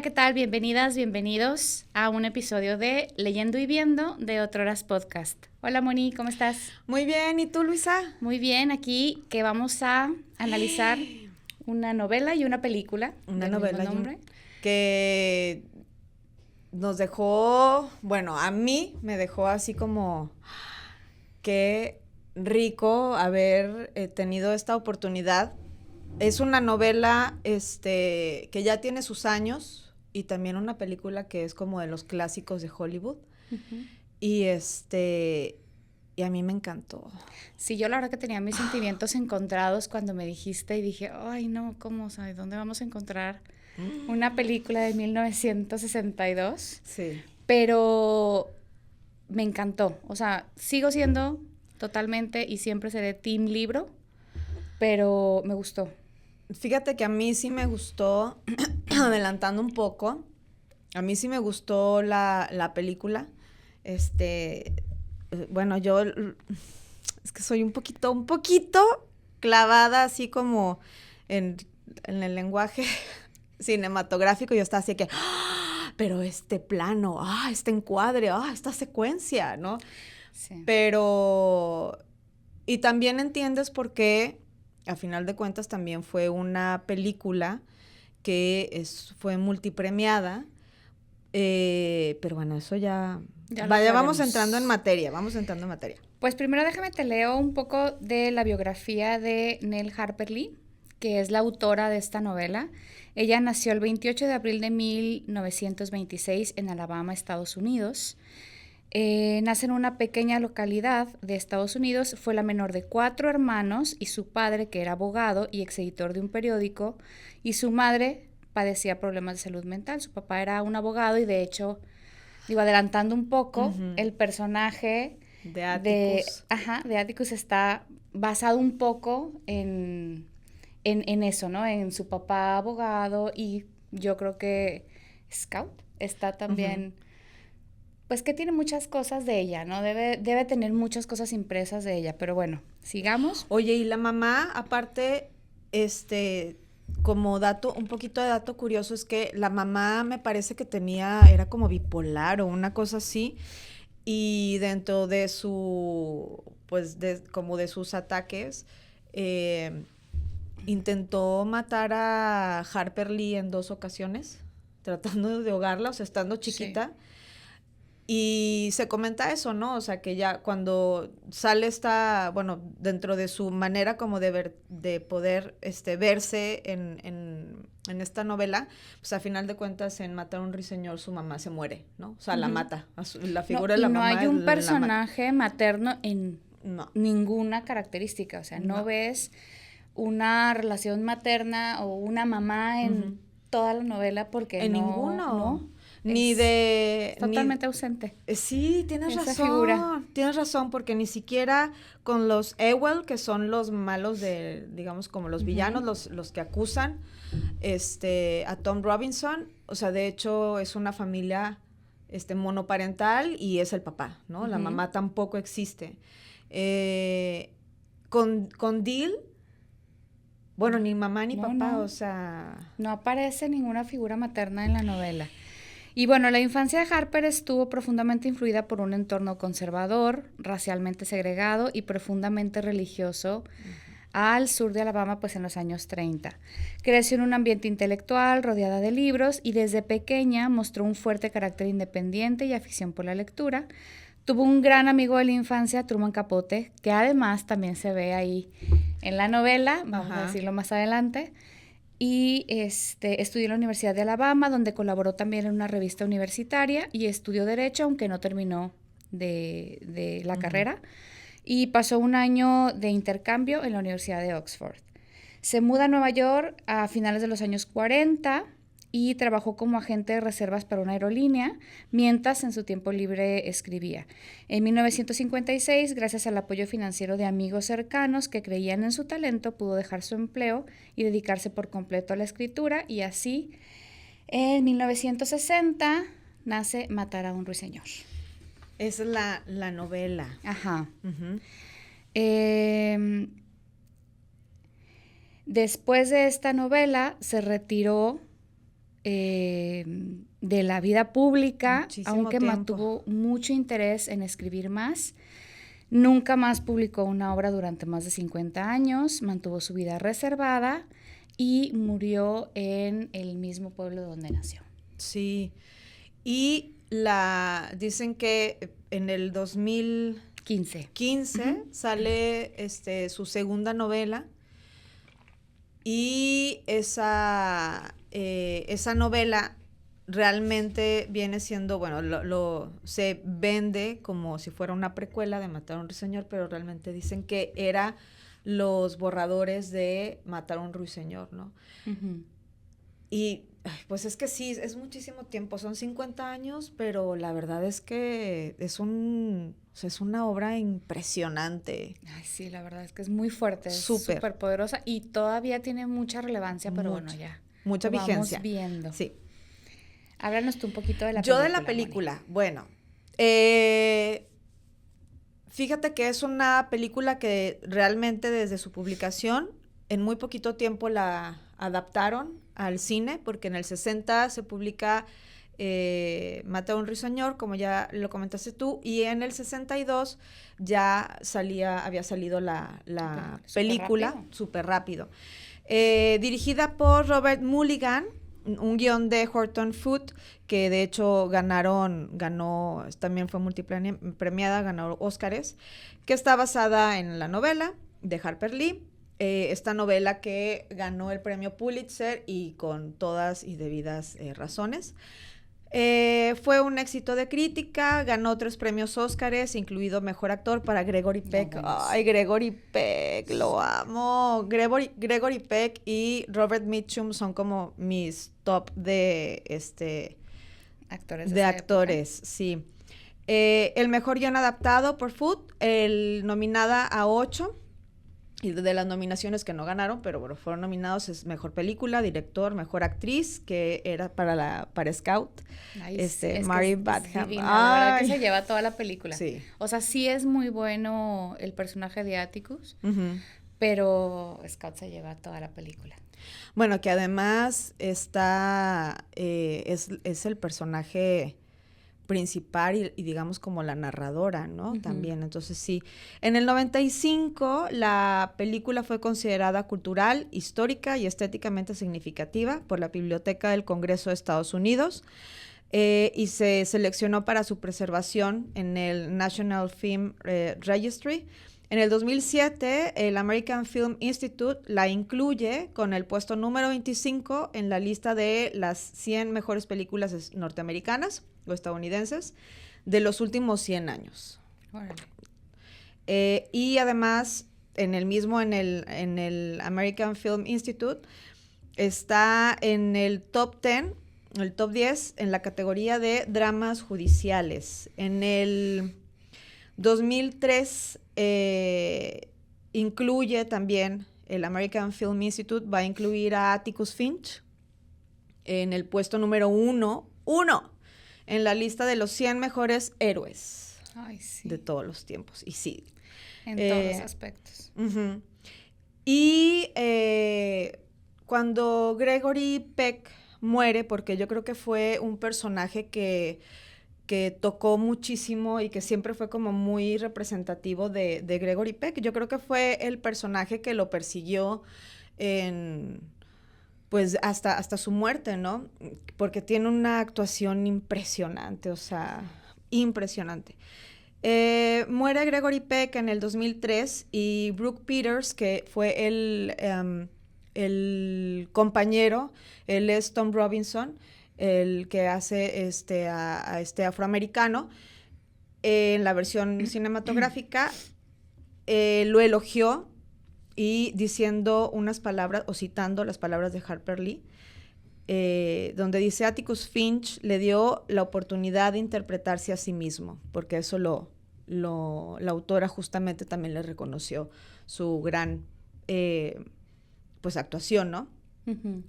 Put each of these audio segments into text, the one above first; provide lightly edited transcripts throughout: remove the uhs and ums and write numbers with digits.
Hola, ¿qué tal? Bienvenidas, bienvenidos a un episodio de Leyendo y Viendo de Otroras Podcast. Hola, Moni, ¿cómo estás? Muy bien, ¿y tú, Luisa? Muy bien, aquí que vamos a analizar una novela y una película Una del mismo novela nombre. que nos dejó, bueno, a mí me dejó así como qué rico haber tenido esta oportunidad. Es una novela que ya tiene sus años y también una película que es como de los clásicos de Hollywood. Uh-huh. Y y a mí me encantó. Sí, yo la verdad que tenía mis sentimientos encontrados cuando me dijiste y dije, ay no, ¿cómo? ¿Sabes dónde vamos a encontrar una película de 1962? Sí. Pero me encantó, o sea, sigo siendo totalmente y siempre seré team libro, pero me gustó. Fíjate que a mí sí me gustó, adelantando un poco, a mí sí me gustó la película. Bueno, es que soy un poquito clavada así como en, en el lenguaje cinematográfico. Yo estaba así que, pero este plano, este encuadre, esta secuencia, ¿no? Sí. Pero, y también entiendes por qué, a final de cuentas, también fue una película que fue multipremiada. Pero bueno, eso ya... Ya lo Vaya, hablaremos. vamos entrando en materia. Pues primero déjame te leo un poco de la biografía de Nell Harper Lee, que es la autora de esta novela. Ella nació el 28 de abril de 1926 en Alabama, Estados Unidos. Nace en una pequeña localidad de Estados Unidos, fue la menor de 4 hermanos y su padre, que era abogado y exeditor de un periódico, y su madre padecía problemas de salud mental. Su papá era un abogado y de hecho, digo, adelantando un poco, el personaje De Atticus. de Atticus está basado un poco en eso, ¿no? En su papá abogado y yo creo que Scout está también... Pues que tiene muchas cosas de ella, ¿no? Debe tener muchas cosas impresas de ella, pero bueno, sigamos. Oye, y la mamá, aparte, como dato, un poquito de dato curioso, es que la mamá me parece que era como bipolar o una cosa así, y dentro de pues, como de sus ataques, intentó matar a Harper Lee en 2 ocasiones, tratando de ahogarla, o sea, estando chiquita. Sí. Y se comenta eso, ¿no? O sea, que ya cuando sale bueno, dentro de su manera como de poder verse en esta novela, pues a final de cuentas en Matar a un ruiseñor su mamá se muere, ¿no? O sea, la mata. La figura de la mamá. Y no hay un personaje la materno en ninguna característica, o sea, no ves una relación materna o una mamá en toda la novela porque en ninguno. ¿No? Ni de... Totalmente ausente. Sí, tienes esa razón. Figura. Tienes razón, porque ni siquiera con los Ewell, que son los malos digamos, como los villanos, los que acusan a Tom Robinson. O sea, de hecho, es una familia monoparental y es el papá, ¿no? La mamá tampoco existe. Con Deal, bueno, ni mamá ni papá, o sea... No aparece ninguna figura materna en la novela. Y bueno, la infancia de Harper estuvo profundamente influida por un entorno conservador, racialmente segregado y profundamente religioso al sur de Alabama, pues en los años 30. Creció en un ambiente intelectual, rodeada de libros, y desde pequeña mostró un fuerte carácter independiente y afición por la lectura. Tuvo un gran amigo de la infancia, Truman Capote, que además también se ve ahí en la novela, vamos a decirlo más adelante. Y estudió en la Universidad de Alabama, donde colaboró también en una revista universitaria y estudió Derecho, aunque no terminó de la carrera. Y pasó un año de intercambio en la Universidad de Oxford. Se muda a Nueva York a finales de los años 40 y trabajó como agente de reservas para una aerolínea, mientras en su tiempo libre escribía. En 1956, gracias al apoyo financiero de amigos cercanos que creían en su talento, pudo dejar su empleo y dedicarse por completo a la escritura, y así, en 1960, nace Matar a un ruiseñor. Esa es la novela. Ajá. Después de esta novela, se retiró de la vida pública, Muchísimo aunque tiempo. mantuvo mucho interés en escribir más. Nunca más publicó una obra durante más de 50 años, mantuvo su vida reservada y murió en el mismo pueblo donde nació. Sí. Y dicen que en el 2015 sale su segunda novela, y esa novela realmente viene siendo, bueno, se vende como si fuera una precuela de Matar a un ruiseñor, pero realmente dicen que era los borradores de Matar a un ruiseñor, ¿no? Uh-huh. Y pues es que sí, es muchísimo tiempo, son 50 años, pero la verdad es que es una obra impresionante. Ay, sí, la verdad es que es muy fuerte, es Súper. súper poderosa y todavía tiene mucha relevancia, pero Mucha, bueno, ya mucha lo vigencia. vamos viendo. Sí. Háblanos tú un poquito de la Yo película. de la película, Moni. bueno, fíjate que es una película que realmente desde su publicación, en muy poquito tiempo la adaptaron al cine, porque en el 60 se publica Matar a un ruiseñor, como ya lo comentaste tú, y en el 62 ya había salido la película, súper rápido. Dirigida por Robert Mulligan, un guión de Horton Foote, que de hecho ganó, también fue multipremiada, ganó Óscares, que está basada en la novela de Harper Lee. Esta novela que ganó el premio Pulitzer y con todas y debidas razones. Fue un éxito de crítica, ganó 3 premios Óscares, incluido Mejor Actor para Gregory Peck. No, bueno, Ay, Gregory Peck, lo amo. Gregory Peck y Robert Mitchum son como mis top de actores de actores, sí. El mejor guión adaptado por Food, nominada a 8. Y de las nominaciones que no ganaron, pero bueno, fueron nominados, es Mejor Película, Director, Mejor Actriz, que era para Scout, Ay, Mary Badham. Divina, la verdad que se lleva toda la película. Sí. O sea, sí es muy bueno el personaje de Atticus, pero Scout se lleva toda la película. Bueno, que además está, es el personaje principal y digamos como la narradora, ¿no? También, entonces sí. En el 95 la película fue considerada cultural, histórica y estéticamente significativa por la Biblioteca del Congreso de Estados Unidos, y se seleccionó para su preservación en el National Film Registry. En el 2007, el American Film Institute la incluye con el puesto número 25 en la lista de las 100 mejores películas norteamericanas o estadounidenses de los últimos 100 años. Y además, en el American Film Institute, está en el top 10, el top 10, en la categoría de dramas judiciales. En el 2003 incluye también, el American Film Institute va a incluir a Atticus Finch en el puesto número 1 en la lista de los 100 mejores héroes. Ay, sí. De todos los tiempos. Y sí. En todos los aspectos. Y cuando Gregory Peck muere, porque yo creo que fue un personaje que tocó muchísimo y que siempre fue como muy representativo de Gregory Peck. Yo creo que fue el personaje que lo persiguió pues hasta su muerte, ¿no? Porque tiene una actuación impresionante, o sea, impresionante. Muere Gregory Peck en el 2003 y Brooke Peters, que fue el compañero, él es Tom Robinson, el que hace a este afroamericano, en la versión cinematográfica, lo elogió y diciendo unas palabras, o citando las palabras de Harper Lee, donde dice: Atticus Finch le dio la oportunidad de interpretarse a sí mismo, porque eso la autora justamente también le reconoció su gran pues actuación, ¿no?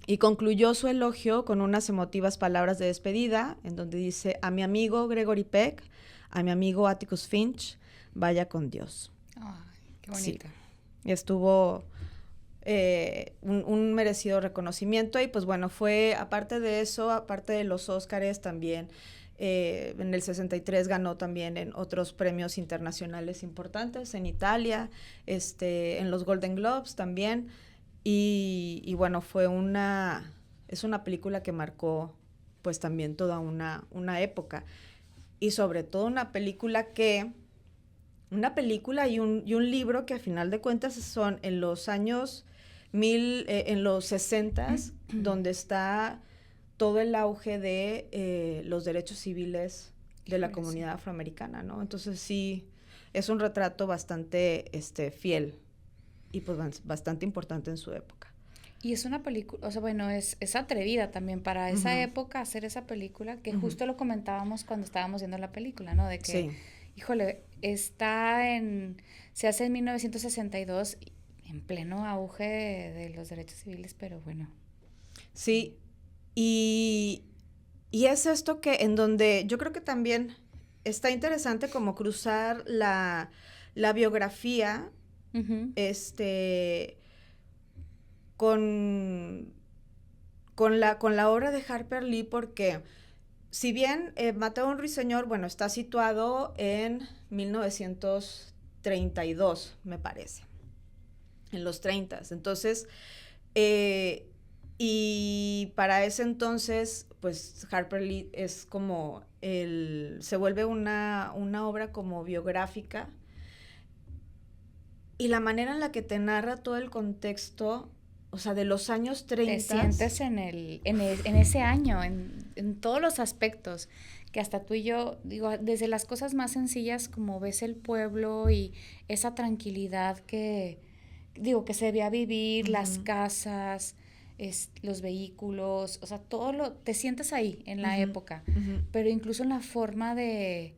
Y concluyó su elogio con unas emotivas palabras de despedida, en donde dice: a mi amigo Gregory Peck, a mi amigo Atticus Finch, vaya con Dios. Ay, qué bonito. Sí. Estuvo un merecido reconocimiento. Y pues bueno, fue, aparte de eso, aparte de los Óscares también, en el 63 ganó también en otros premios internacionales importantes, en Italia, en los Golden Globes también. Y bueno, es una película que marcó pues también toda una época. Y sobre todo una película y un libro que a final de cuentas son en los años en los 60s, donde está todo el auge de los derechos civiles de la comunidad afroamericana, ¿no? Entonces sí, es un retrato bastante fiel y pues bastante importante en su época. Y es una película, o sea, bueno, es atrevida también para esa época hacer esa película, que justo lo comentábamos cuando estábamos viendo la película, ¿no? De que, híjole, se hace en 1962, en pleno auge de los derechos civiles, pero bueno. Sí, y es esto que en donde yo creo que también está interesante como cruzar la biografía, con la obra de Harper Lee, porque si bien Mateo un Ruiseñor, bueno, está situado en 1932, me parece, en los 30. Entonces, y para ese entonces, pues Harper Lee es como se vuelve una obra como biográfica, y la manera en la que te narra todo el contexto, o sea, de los años 30. Te sientes en ese año, en todos los aspectos, que hasta tú y yo, digo, desde las cosas más sencillas, como ves el pueblo y esa tranquilidad que se debía vivir, las casas, los vehículos, o sea, te sientes ahí, en la época, pero incluso en la forma de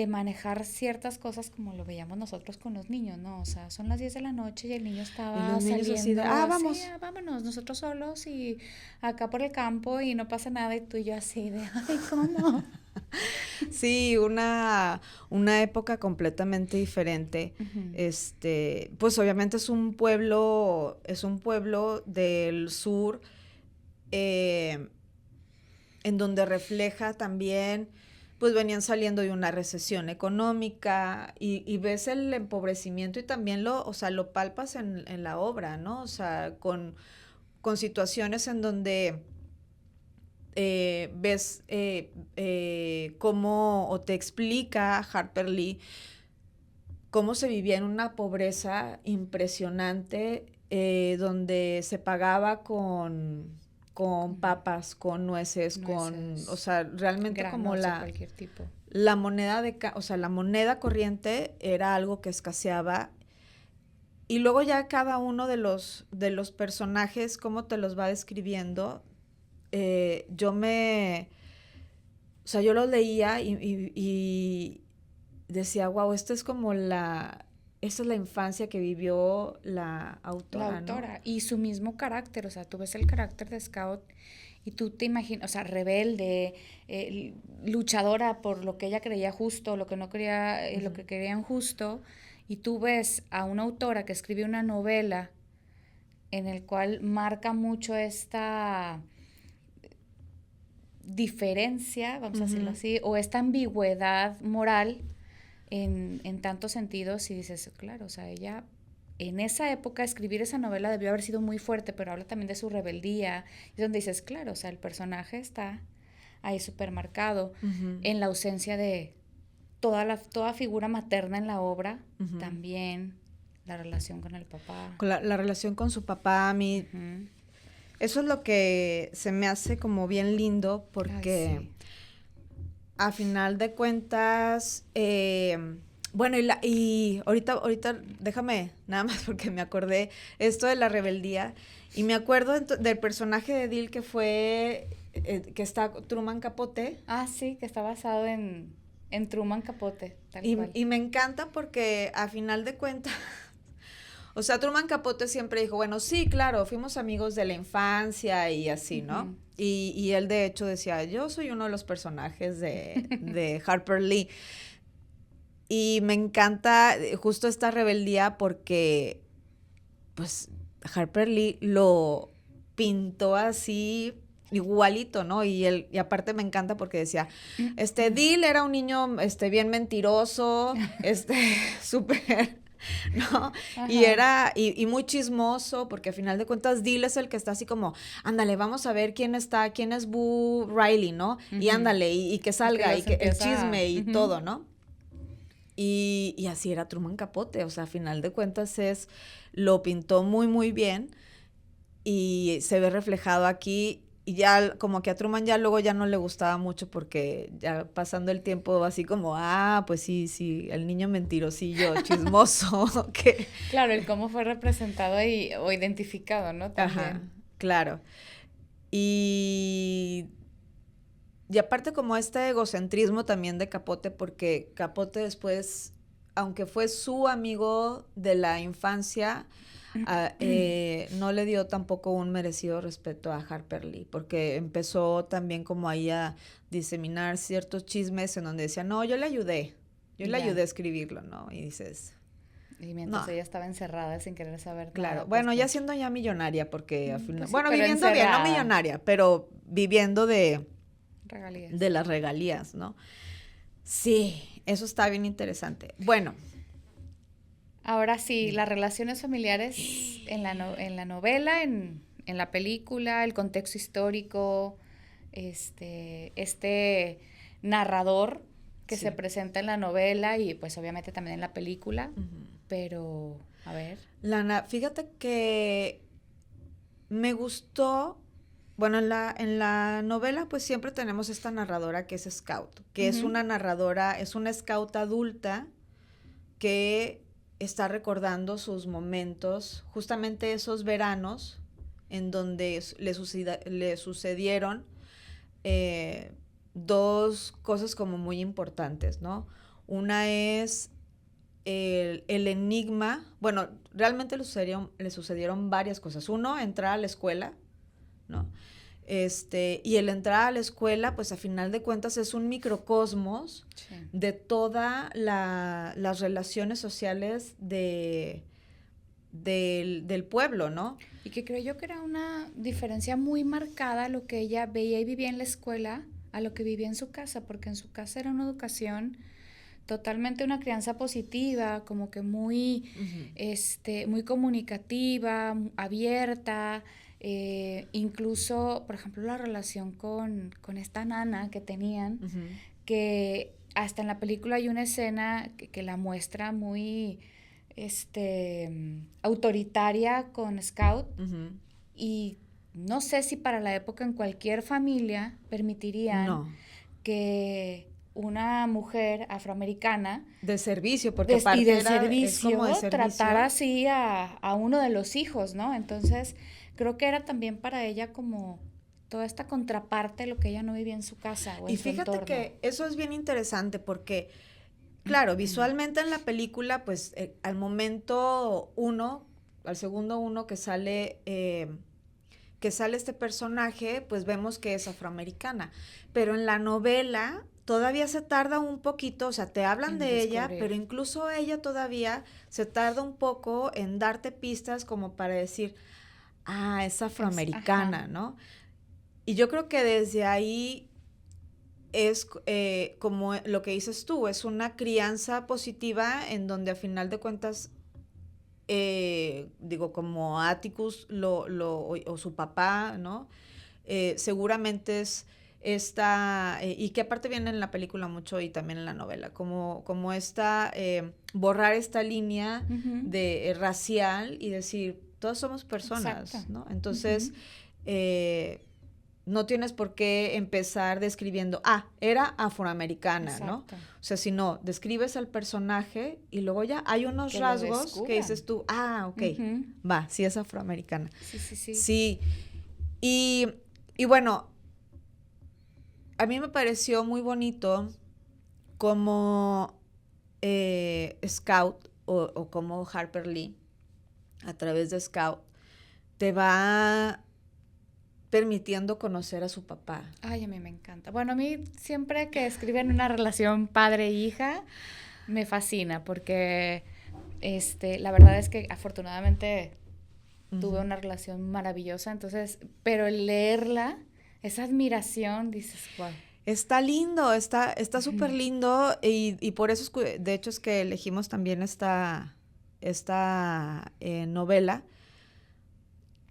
manejar ciertas cosas como lo veíamos nosotros con los niños, ¿no? O sea, son las 10 de la noche y el niño estaba saliendo. Así de, vamos. Sí, vámonos, nosotros solos y acá por el campo y no pasa nada, y tú y yo así de, ay, ¿cómo? Sí, una época completamente diferente. Pues obviamente es un pueblo del sur, en donde refleja también, pues venían saliendo de una recesión económica, y ves el empobrecimiento, y también lo palpas en la obra, ¿no? O sea, con situaciones en donde ves cómo, o te explica Harper Lee cómo se vivía en una pobreza impresionante, donde se pagaba con papas, con nueces, o sea, realmente como cualquier tipo. La moneda la moneda corriente era algo que escaseaba. Y luego ya cada uno de los personajes, cómo te los va describiendo, yo lo leía y decía, wow, esta es la infancia que vivió la autora, ¿no? Y su mismo carácter, o sea, tú ves el carácter de Scout y tú te imaginas, o sea, rebelde, luchadora por lo que ella creía justo, lo que no quería, lo que creían justo, y tú ves a una autora que escribe una novela en el cual marca mucho esta diferencia, vamos a decirlo así, o esta ambigüedad moral en tantos sentidos, y dices, claro, o sea, ella en esa época escribir esa novela debió haber sido muy fuerte, pero habla también de su rebeldía, y donde dices, claro, o sea, el personaje está ahí súper marcado, en la ausencia de toda figura materna en la obra, también la relación con el papá. La relación con su papá, a mí, eso es lo que se me hace como bien lindo, porque sí, a final de cuentas, bueno, y ahorita déjame nada más, porque me acordé esto de la rebeldía, y me acuerdo del personaje de Dil, que fue, que está Truman Capote. Ah, sí, que está basado en Truman Capote, tal cual. Y me encanta porque a final de cuentas, o sea, Truman Capote siempre dijo, bueno, sí, claro, fuimos amigos de la infancia y así, ¿no? Y él de hecho decía, yo soy uno de los personajes de Harper Lee. Y me encanta justo esta rebeldía, porque pues Harper Lee lo pintó así igualito, ¿no? Y aparte me encanta porque decía, Dil era un niño, bien mentiroso, súper, ¿no? Ajá. Y muy chismoso, porque al final de cuentas Dil es el que está así como, ándale, vamos a ver quién es Boo Riley, ¿no? Y Ujú. ándale, y que Y que salga, y los que el empieza. chisme y Ujú. todo, ¿no? Y así era Truman Capote, o sea, a final de cuentas lo pintó muy, muy bien y se ve reflejado aquí y ya como que a Truman ya luego ya no le gustaba mucho porque ya pasando el tiempo así como, pues sí, sí, el niño mentirosillo, chismoso, que, Claro, el cómo fue representado o identificado, ¿no? ajá, También. claro. Y, y aparte como este egocentrismo también de Capote, porque Capote después, aunque fue su amigo de la infancia, no le dio tampoco un merecido respeto a Harper Lee, porque empezó también como ahí a diseminar ciertos chismes en donde decía, no, yo le Ya. ayudé a escribirlo, ¿no? Y dices, Y mientras no, ella estaba encerrada sin querer saber claro, nada, pues bueno, ya que... siendo ya millonaria, porque al final, Pues sí, bueno, pero viviendo bien, no encerrada. millonaria, pero viviendo de Regalías. las regalías, ¿no? Sí, eso está bien interesante. Bueno, Ahora sí, las relaciones familiares en la novela, en la película, el contexto histórico, este narrador que se sí. presenta en la novela y pues obviamente también en la película, Ujú. pero a ver. Lana, fíjate que me gustó, bueno, en la novela pues siempre tenemos esta narradora que es Scout, que es Ujú. una narradora, es una Scout adulta que está recordando sus momentos, justamente esos veranos en donde le sucedieron eh, dos cosas como muy importantes, ¿no? Una es el enigma, bueno, realmente le sucedieron varias cosas. Uno, entrar a la escuela, ¿no? Y el entrar a la escuela, pues a final de cuentas es un microcosmos Sí. de todas las relaciones sociales del pueblo, ¿no? Y que creo yo que era una diferencia muy marcada lo que ella veía y vivía en la escuela a lo que vivía en su casa, porque en su casa era una educación totalmente una crianza positiva, como que muy, Ujú, muy comunicativa, abierta, incluso, por ejemplo, la relación con esta nana que tenían, ujú, que hasta en la película hay una escena que la muestra muy autoritaria con Scout ujú. y no sé si para la época en cualquier familia permitirían No, que una mujer afroamericana de servicio, porque y aparte del es como de servicio tratar servicio. así a uno de los hijos, ¿no? Entonces, creo que era también para ella como toda esta contraparte de lo que ella no vivía en su casa o en Y su fíjate entorno. que eso es bien interesante porque, claro, visualmente en la película, pues al momento uno, al segundo uno que sale este personaje, pues vemos que es afroamericana. Pero en la novela todavía se tarda un poquito, o sea, te hablan En de ella, descubrir. pero incluso ella todavía se tarda un poco en darte pistas como para decir, es Ajá, afroamericana, ¿no? Y yo creo que desde ahí es como lo que dices tú, es una crianza positiva en donde a final de cuentas, digo, como Atticus o su papá, ¿no? Seguramente es esta, y que aparte viene en la película mucho y también en la novela, como esta, borrar esta línea ujú, de racial y decir, todos somos exacto. personas, ¿no? Ujú, Entonces, eh, no tienes por qué empezar describiendo, era afroamericana, ¿no? exacto. O sea, si no, describes al personaje y luego ya hay unos Que lo rasgos que descubran. dices tú, ok, Ujú, va, sí es afroamericana. sí, sí, sí. Sí, y, y bueno, a mí me pareció muy bonito como Scout o como Harper Lee, a través de Scout, te va permitiendo conocer a su papá. Ay, a mí me encanta. Bueno, a mí siempre que escriben una relación padre-hija, me fascina porque la verdad es que afortunadamente tuve una relación maravillosa, entonces, pero el leerla, esa admiración, dices, wow. Está lindo, está súper lindo y por eso, de hecho, es que elegimos también esta novela,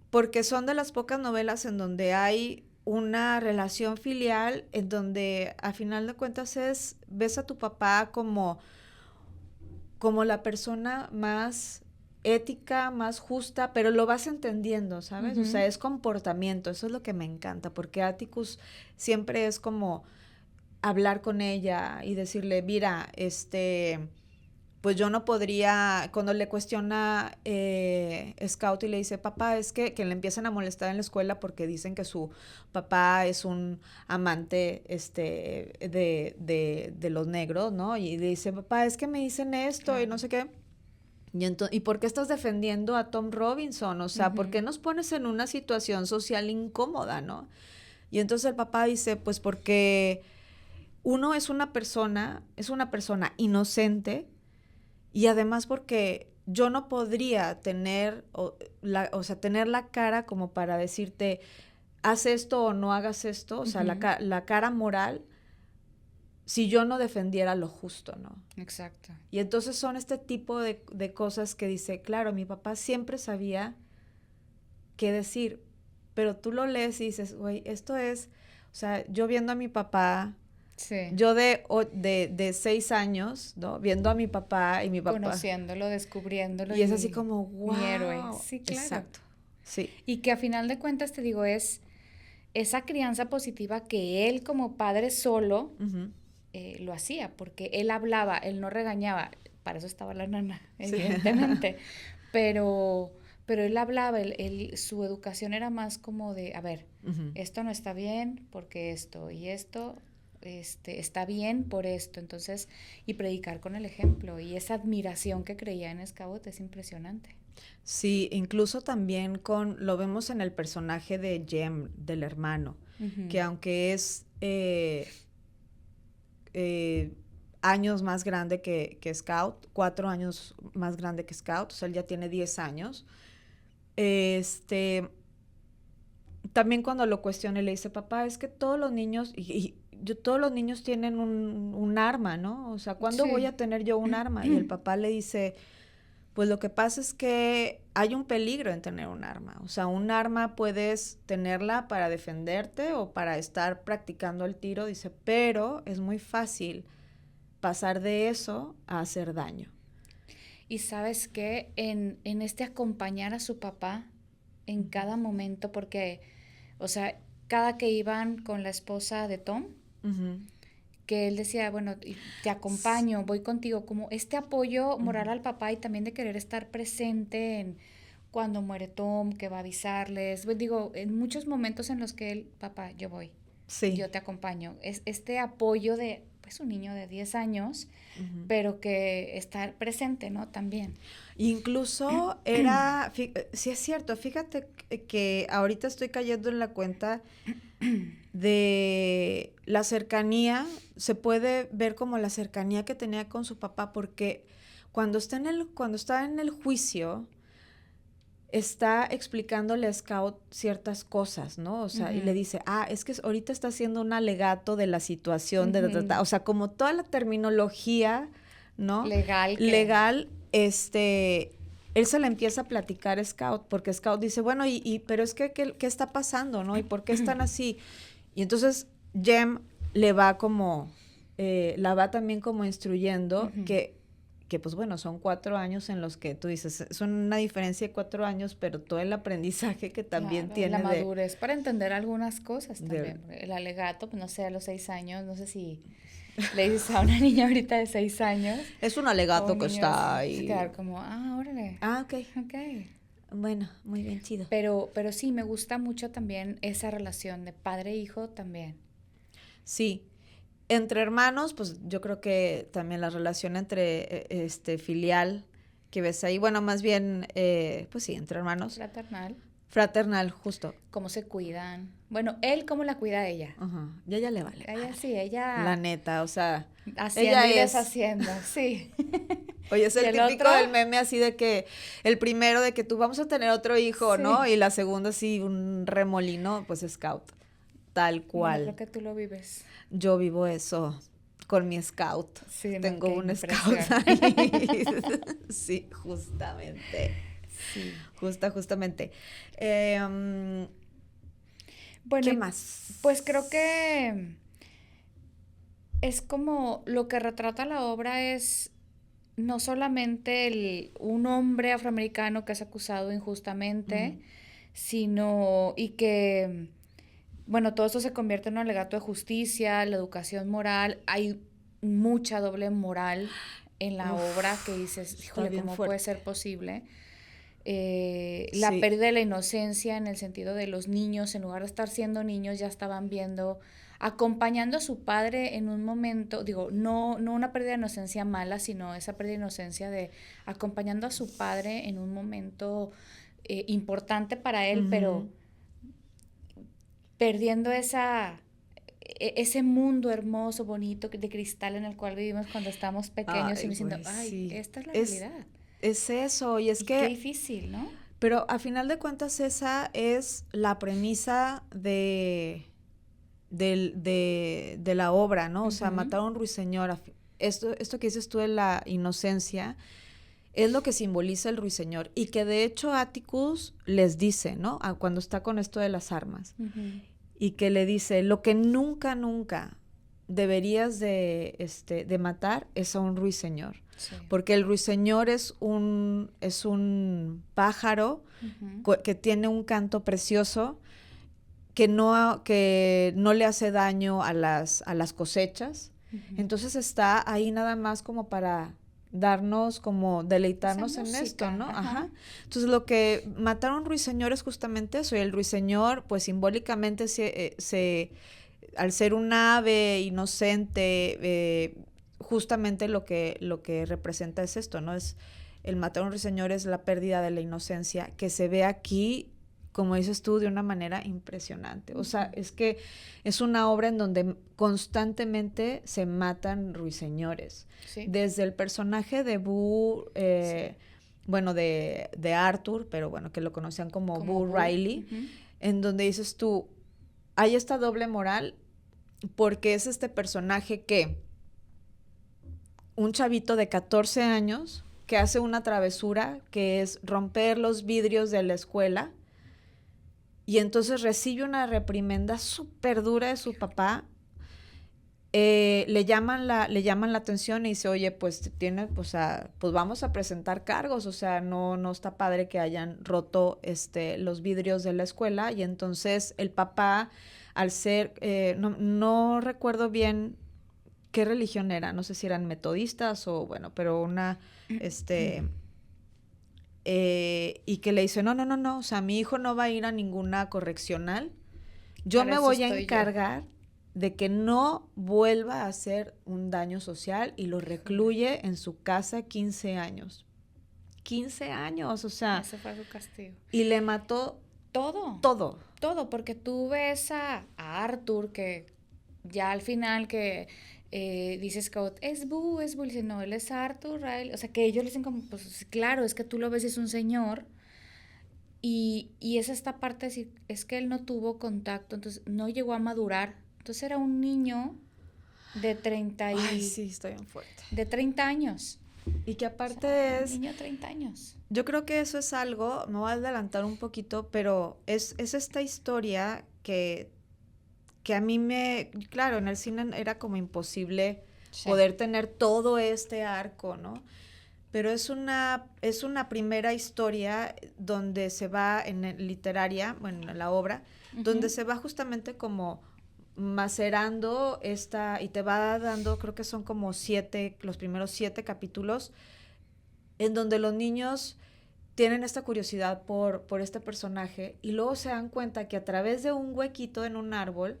porque son de las pocas novelas en donde hay una relación filial, en donde a final de cuentas ves a tu papá como la persona más ética, más justa, pero lo vas entendiendo, ¿sabes? O sea, es comportamiento, eso es lo que me encanta, porque Atticus siempre es como hablar con ella y decirle, mira, pues yo no podría, cuando le cuestiona Scout y le dice, papá, es que le empiezan a molestar en la escuela porque dicen que su papá es un amante de los negros, ¿no? Y le dice, papá, es que me dicen esto y no sé qué. ¿Y por qué estás defendiendo a Tom Robinson? O sea, ¿por qué nos pones en una situación social incómoda, no? Y entonces el papá dice, pues porque uno es una persona inocente, y además porque yo no podría tener, tener la cara como para decirte, haz esto o no hagas esto, o sea, la cara moral, si yo no defendiera lo justo, ¿no? Exacto. Y entonces son este tipo de cosas que dice, claro, mi papá siempre sabía qué decir, pero tú lo lees y dices, güey, esto es, o sea, yo viendo a mi papá, sí. Yo de 6 años, ¿no? Viendo a mi papá y mi papá. Conociéndolo, descubriéndolo. Y es así como, wow. Mi héroe. Sí, claro. Exacto. Sí. Y que a final de cuentas, te digo, es esa crianza positiva que él como padre solo lo hacía, porque él hablaba, él no regañaba. Para eso estaba la nana, evidentemente. Sí. Pero él hablaba, su educación era más como de, a ver, esto no está bien porque esto y esto está bien por esto, entonces, y predicar con el ejemplo, y esa admiración que creía en Scout es impresionante. Sí, incluso también lo vemos en el personaje de Jem, del hermano, que aunque es años más grande que Scout, 4 años más grande que Scout, o sea, él ya tiene 10 años, también cuando lo cuestiona le dice, papá, es que todos los niños, todos los niños tienen un arma, ¿no? O sea, ¿cuándo voy a tener yo un arma? Y el papá le dice, pues lo que pasa es que hay un peligro en tener un arma. O sea, un arma puedes tenerla para defenderte o para estar practicando el tiro, dice, pero es muy fácil pasar de eso a hacer daño. Y ¿sabes qué? En acompañar a su papá en cada momento, porque, o sea, cada que iban con la esposa de Tom, que él decía, bueno, te acompaño, voy contigo, como este apoyo moral al papá y también de querer estar presente en cuando muere Tom, que va a avisarles, pues digo, en muchos momentos en los que él, papá, yo voy, yo te acompaño, es este apoyo de, pues, un niño de 10 años, pero que está presente, ¿no? También. Incluso sí es cierto, fíjate que ahorita estoy cayendo en la cuenta de la cercanía, se puede ver como la cercanía que tenía con su papá, porque cuando está en el juicio, está explicándole a Scout ciertas cosas, ¿no? O sea, y le dice, es que ahorita está haciendo un alegato de la situación, o sea, como toda la terminología, ¿no? Legal, él se le empieza a platicar a Scout, porque Scout dice, bueno, pero es que, ¿qué está pasando, no? ¿Y por qué están así? Y entonces Jem le va como, la va también como instruyendo que pues bueno, son 4 años en los que tú dices, son una diferencia de 4 años, pero todo el aprendizaje que también tiene. La madurez para entender algunas cosas también. El alegato, pues no sé, a los 6 años, no sé si le dices a una niña ahorita de 6 años. Es un alegato que está ahí. Quedar como, órale. Ok. Bueno, muy bien, chido. Pero sí, me gusta mucho también esa relación de padre-hijo también. Sí. Entre hermanos, pues yo creo que también la relación entre filial que ves ahí, bueno, más bien, pues sí, entre hermanos. Fraternal, justo. Cómo se cuidan. Bueno, él cómo la cuida a ella. Y a ella le vale. Ella sí, ella. La neta, o sea. Haciendo ella y deshaciendo, sí. Oye, es ¿Y el típico otro? del meme así de que el primero de que tú vamos a tener otro hijo, Sí. ¿no? Y la segunda sí, un remolino, pues scout. Tal Bueno, creo cual. que tú lo vives. Yo vivo eso con mi scout. Sí, no, Tengo qué un scout impresión. ahí. Sí, justamente. Sí. Justamente. Bueno, ¿Qué y pues más? creo que es como lo que retrata la obra es no solamente un hombre afroamericano que es acusado Ujú, injustamente, sino y que, bueno, todo esto se convierte en un alegato de justicia, la educación moral, hay mucha doble moral en la obra que uf, dices, está híjole, bien ¿cómo puede fuerte. ser posible? La Sí. pérdida de la inocencia en el sentido de los niños, en lugar de estar siendo niños, ya estaban viendo, acompañando a su padre en un momento, digo, no una pérdida de inocencia mala, sino esa pérdida de inocencia de acompañando a su padre en un momento importante para él, pero Ujú. perdiendo ese mundo hermoso, bonito, de cristal en el cual vivimos cuando estamos pequeños y Ay, diciendo, güey, ay, sí. esta es la Es, realidad. es eso, y es Y qué que, difícil, ¿no? pero a final de cuentas esa es la premisa de la obra, ¿no? O sea, Ujú. matar a un ruiseñor. Esto que dices tú de la inocencia es lo que simboliza el ruiseñor y que de hecho Atticus les dice, ¿no? Cuando está con esto de las armas Ujú. y que le dice, lo que nunca, nunca deberías de matar es a un ruiseñor, Sí. porque el ruiseñor es un pájaro Ujú. que tiene un canto precioso que no le hace daño a las cosechas. Ujú. Entonces está ahí nada más como para darnos, como Esa deleitarnos en esto, música, ¿no? ajá. Ajá. Entonces lo que mataron ruiseñor es justamente eso, y el ruiseñor, pues simbólicamente al ser un ave inocente, justamente lo que representa es esto, ¿no? Es el matar a un ruiseñor es la pérdida de la inocencia que se ve aquí, como dices tú, de una manera impresionante. O sea, es que es una obra en donde constantemente se matan ruiseñores. Sí, Desde el personaje de Boo, sí. bueno, de Arthur, pero bueno, que lo conocían como Como Boo Boo. Riley, Ujú. en donde dices tú, hay esta doble moral porque es este personaje que, un chavito de 14 años, que hace una travesura que es romper los vidrios de la escuela y entonces recibe una reprimenda súper dura de su papá. Le llaman la atención y dice, oye, pues tiene, pues, pues vamos a presentar cargos, o sea, no está padre que hayan roto los vidrios de la escuela. Y entonces el papá, al ser, no recuerdo bien qué religión era, no sé si eran metodistas o bueno, pero y que le dice, no, o sea, mi hijo no va a ir a ninguna correccional, yo Para me eso voy a estoy yo. encargar de que no vuelva a hacer un daño social y lo Híjole. recluye en su casa 15 años. 15 años, o sea, Ese fue su castigo. y le mató Todo. todo. Todo, porque tú ves a Arthur que ya al final que dice Scott, es Boo, y dice, no, él es Arthur, Riley. O sea, que ellos le dicen como, pues sí, claro, es que tú lo ves y es un señor. Y es esta parte de decir, es que él no tuvo contacto, entonces no llegó a madurar. Entonces era un niño de 30 Ay, y, sí, está bien fuerte. de 30 años. Y que O sea, aparte un es, niño de 30 años. yo creo que eso es algo, me voy a adelantar un poquito, pero es esta historia que a mí claro, en el cine era como imposible Sí. poder tener todo este arco, ¿no? Pero es una primera historia donde se va, literaria, bueno, en la obra, donde Ujú. se va justamente como macerando y te va dando, creo que son como los primeros 7 capítulos, en donde los niños tienen esta curiosidad por este personaje y luego se dan cuenta que a través de un huequito en un árbol,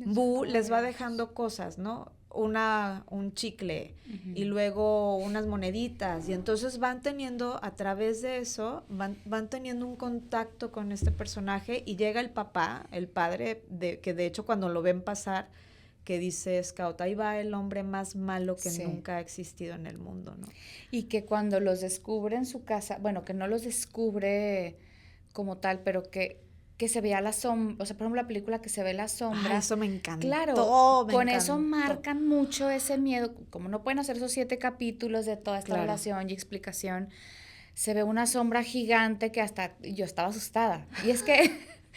Boo les va dejando cosas, ¿no? Un chicle y Ujú. luego unas moneditas y entonces van teniendo, a través de eso, van teniendo un contacto con este personaje y llega el papá, el padre, que de hecho cuando lo ven pasar, que dice Scout, ahí va el hombre más malo que Sí. nunca ha existido en el mundo, ¿no? Y que cuando los descubre en su casa, bueno, que no los descubre como tal, pero que se vea la sombra, o sea, por ejemplo, la película que se ve la Ah, sombra, eso me encantó, claro, me con eso encantó. marcan mucho ese miedo, como no pueden hacer esos 7 capítulos de toda esta Claro. relación y explicación, se ve una sombra gigante que hasta yo estaba asustada. Y es que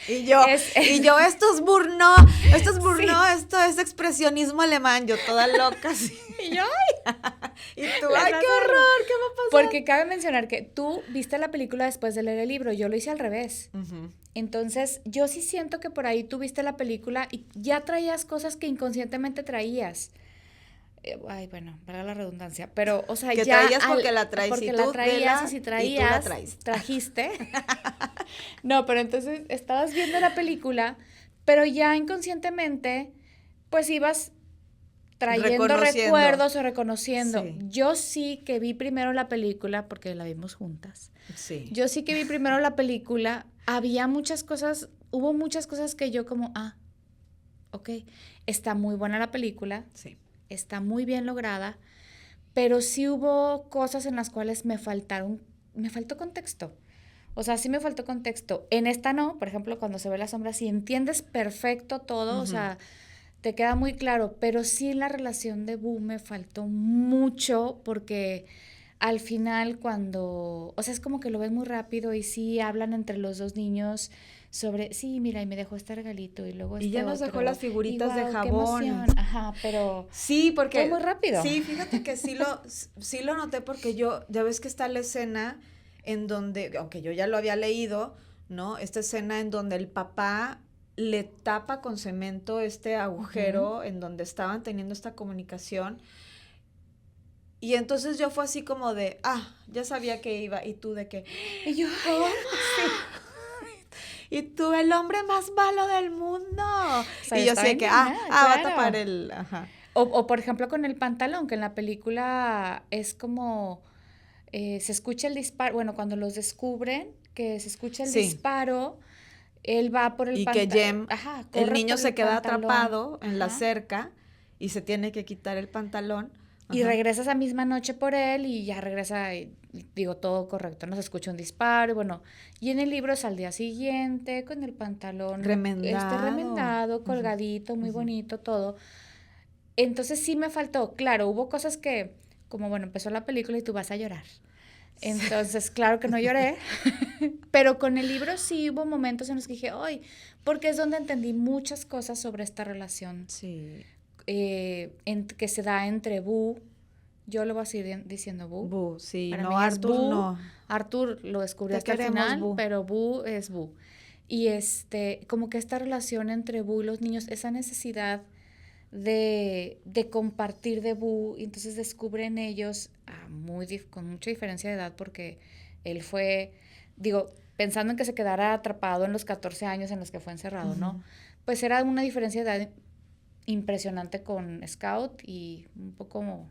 Y yo, esto es burno, esto es expresionismo alemán, yo toda loca, así. Y yo, Y tú, les ay, hace qué horror, ¿qué va a pasar? porque cabe mencionar que tú viste la película después de leer el libro, yo lo hice al revés. Ujú. Entonces, yo sí siento que por ahí tú viste la película y ya traías cosas que inconscientemente traías. Ay, bueno, para la redundancia, pero, o sea, Que ya traías porque la traes, porque y la tú traías vela, y si y tú la traías, traes. trajiste. No, pero entonces estabas viendo la película, pero ya inconscientemente, pues ibas trayendo Reconociendo. recuerdos o reconociendo. Sí. Yo sí que vi primero la película porque la vimos juntas. Sí. Yo sí que vi primero la película. Había muchas cosas, hubo muchas cosas que yo como, ok, está muy buena la película, Sí. está muy bien lograda, pero sí hubo cosas en las cuales me faltó contexto. O sea, sí me faltó contexto. En esta no, por ejemplo, cuando se ve la sombra, sí entiendes perfecto todo, o sea, te queda muy claro, pero sí la relación de Boo me faltó mucho porque al final cuando, o sea, es como que lo ven muy rápido y sí hablan entre los dos niños sobre, sí, mira, y me dejó este regalito y luego Y ya nos dejó las figuritas de guau, qué jabón. emoción. Ajá, pero Sí, porque fue muy rápido. Sí, fíjate que sí lo noté porque ya ves que está la escena en donde, aunque yo ya lo había leído, ¿no? Esta escena en donde el papá le tapa con cemento este agujero en donde estaban teniendo esta comunicación. Y entonces yo fue así como de, ya sabía que iba, y tú de que, Y yo, ¿cómo? Y tú, el hombre más malo del mundo. O sea, Y yo estaba sé que, indignada, va a claro. tapar el, ajá. O por ejemplo con el pantalón, que en la película es como se escucha el disparo, bueno, cuando los descubren, que se escucha el Sí. disparo, él va por el Y que pantalón. Jem, el niño se queda atrapado en la Ajá. cerca y se tiene que quitar el pantalón. Y Ajá. regresa esa misma noche por él y ya regresa, y digo, todo correcto, no se escucha un disparo, y bueno, y en el libro es al día siguiente, con el pantalón remendado, colgadito, muy bonito, todo. Entonces sí me faltó, claro, hubo cosas que, como bueno, empezó la película y tú vas a llorar. Entonces, claro que no lloré, pero con el libro sí hubo momentos en los que dije, ¡ay! Porque es donde entendí muchas cosas sobre esta relación Sí. que se da entre Boo, yo lo voy a seguir diciendo Boo. Boo, sí, Para no, mí es Arthur Boo. no. Arthur lo descubrió Te hasta el queremos, final, Boo. pero Boo es Boo. Y como que esta relación entre Boo y los niños, esa necesidad de compartir de Boo, y entonces descubren ellos con mucha diferencia de edad, porque él fue, digo, pensando en que se quedara atrapado en los 14 años en los que fue encerrado, ¿no? Pues era una diferencia de edad impresionante con Scout y un poco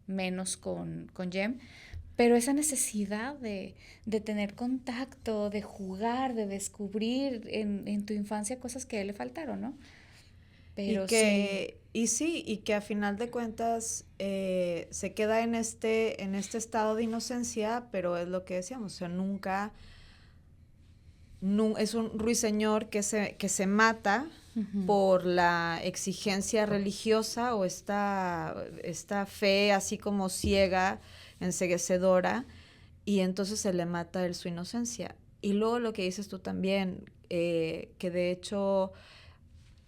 menos con Jem, pero esa necesidad de tener contacto, de jugar, de descubrir en tu infancia cosas que a él le faltaron, ¿no? Pero y que a final de cuentas se queda en este estado de inocencia, pero es lo que decíamos, o sea, nunca es un ruiseñor que se mata por la exigencia religiosa o esta fe así como ciega, enceguecedora, y entonces se le mata su inocencia. Y luego lo que dices tú también, que de hecho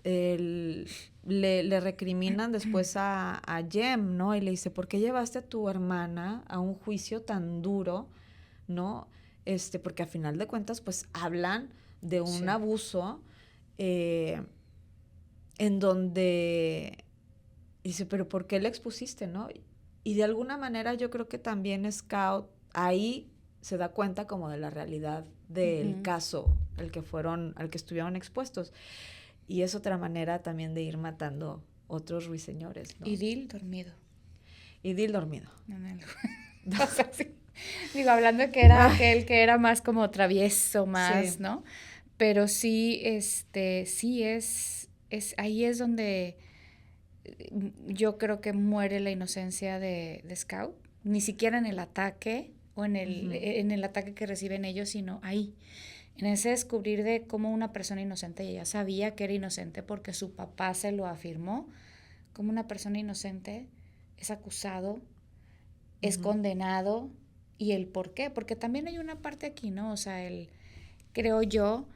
le recriminan después a Jem, ¿no? Y le dice, ¿por qué llevaste a tu hermana a un juicio tan duro, ¿no? Porque a final de cuentas, pues, hablan de un abuso en donde dice, pero ¿por qué le expusiste, no? Y de alguna manera yo creo que también Scout ahí se da cuenta como de la realidad del caso al que estuvieron expuestos. Y es otra manera también de ir matando otros ruiseñores, ¿no? Y Dil dormido. No. O sea, sí. Digo, hablando que era aquel que era más como travieso, más, ¿no? Pero sí, sí es ahí es donde yo creo que muere la inocencia de Scout, ni siquiera en el ataque o en el ataque que reciben ellos, sino ahí, en ese descubrir de cómo una persona inocente, y ella sabía que era inocente porque su papá se lo afirmó, como una persona inocente es acusado, es condenado, y el por qué, porque también hay una parte aquí, ¿no? O sea, creo yo,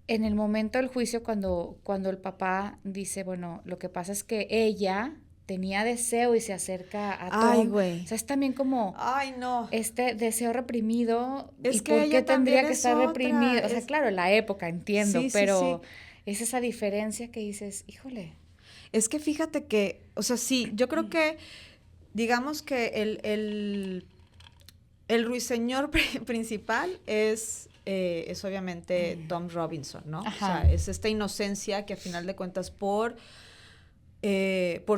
en el momento del juicio, cuando el papá dice, bueno, lo que pasa es que ella tenía deseo y se acerca a Tom. Ay, güey. O sea, es también como Ay, no. este deseo reprimido. Es ¿Y que por ella qué tendría también que es estar otra, reprimido? O sea, claro, en la época, entiendo, Sí, sí, pero sí. es esa diferencia que dices, híjole. Es que fíjate que, o sea, sí, yo creo que, digamos que el ruiseñor principal es obviamente Tom Robinson, ¿no? Ajá. O sea, es esta inocencia que a final de cuentas por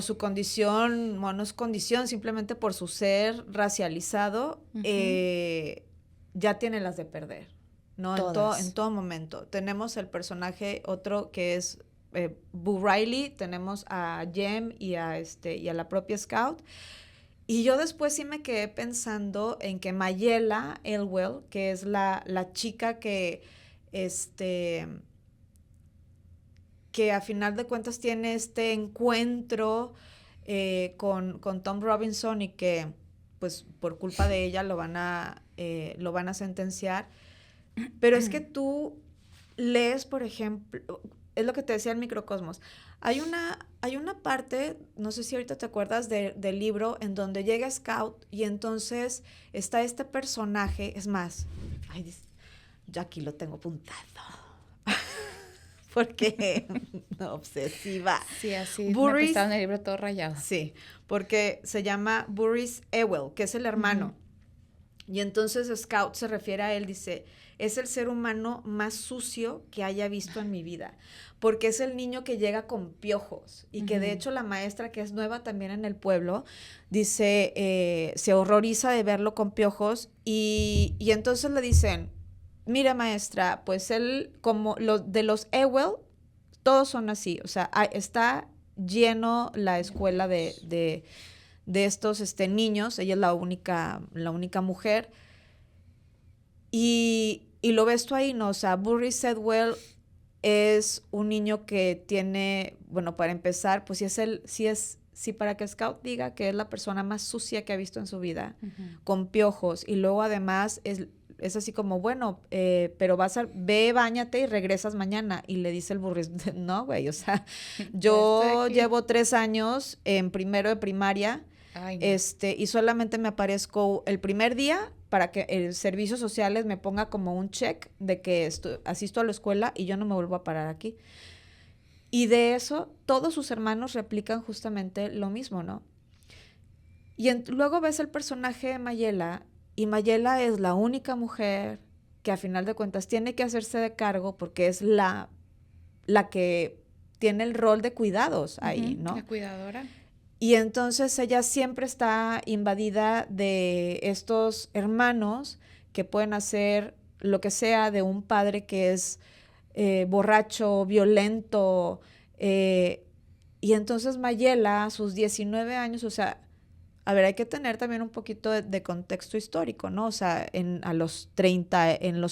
su condición, bueno, no es condición, simplemente por su ser racializado, ya tiene las de perder, ¿no? En todo momento. Tenemos el personaje otro que es Boo Riley, tenemos a Jem y a la propia Scout. Y yo después sí me quedé pensando en que Mayela Elwell, que es la chica que a final de cuentas tiene este encuentro con Tom Robinson y que pues por culpa de ella lo van a sentenciar. Pero es que tú lees, por ejemplo, es lo que te decía el Microcosmos, hay una parte, no sé si ahorita te acuerdas del libro, en donde llega Scout y entonces está este personaje, es más, yo aquí lo tengo apuntado. Porque obsesiva. Sí, así me prestaron el libro todo rayado. Sí, porque se llama Burris Ewell, que es el hermano. Y entonces Scout se refiere a él, dice, es el ser humano más sucio que haya visto en mi vida, porque es el niño que llega con piojos y que de hecho la maestra, que es nueva también en el pueblo, dice, se horroriza de verlo con piojos y entonces le dicen, mira maestra, pues él, como de los Ewell, todos son así, o sea, está lleno la escuela de estos niños, ella es la única mujer, y lo ves tú ahí, ¿no? O sea, Burris Sedwell es un niño que tiene, bueno, para empezar, pues sí para que Scout diga que es la persona más sucia que ha visto en su vida, con piojos, y luego además es así como, bueno, pero ve, báñate y regresas mañana. Y le dice el Burris, no, güey, o sea, yo llevo 3 años en primero de primaria. Ay, no. Y solamente me aparezco el primer día para que el servicios sociales me ponga como un check de que asisto a la escuela y yo no me vuelvo a parar aquí. Y de eso, todos sus hermanos replican justamente lo mismo, ¿no? Y luego ves el personaje de Mayela, y Mayela es la única mujer que a final de cuentas tiene que hacerse de cargo porque es la que tiene el rol de cuidados ahí, ¿no? La cuidadora. Y entonces ella siempre está invadida de estos hermanos que pueden hacer lo que sea de un padre que es borracho, violento. Y entonces Mayela, a sus 19 años, o sea, a ver, hay que tener también un poquito de contexto histórico, ¿no? O sea, en los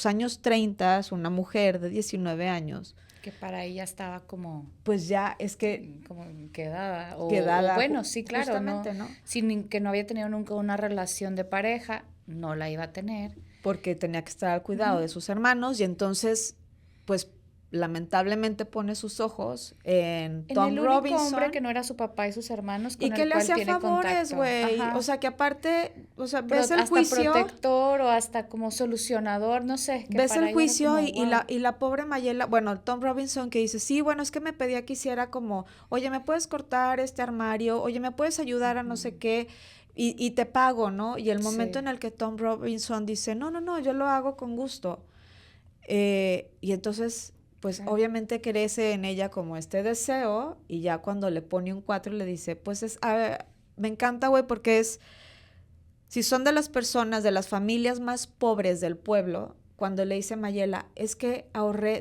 años 30, una mujer de 19 años... Que para ella estaba como... Pues ya, es que... Como quedada. O bueno, sí, claro. Justamente, ¿no? Sin que no había tenido nunca una relación de pareja, no la iba a tener. Porque tenía que estar al cuidado de sus hermanos y entonces, pues, lamentablemente pone sus ojos en Tom Robinson. En el único hombre que no era su papá y sus hermanos con y que el le cual hacía tiene favores, güey. O sea, que aparte, o sea, ves el juicio. Hasta protector o hasta como solucionador, no sé. Ves el juicio como, y la pobre Mayela, bueno, Tom Robinson que dice, sí, bueno, es que me pedía que hiciera como, oye, ¿me puedes cortar este armario? Oye, ¿me puedes ayudar a no sé qué? Y te pago, ¿no? Y el momento en el que Tom Robinson dice, no, yo lo hago con gusto. Y entonces... pues obviamente crece en ella como este deseo y ya cuando le pone un 4 le dice, pues me encanta, güey, porque si son de las personas, de las familias más pobres del pueblo, cuando le dice Mayela, es que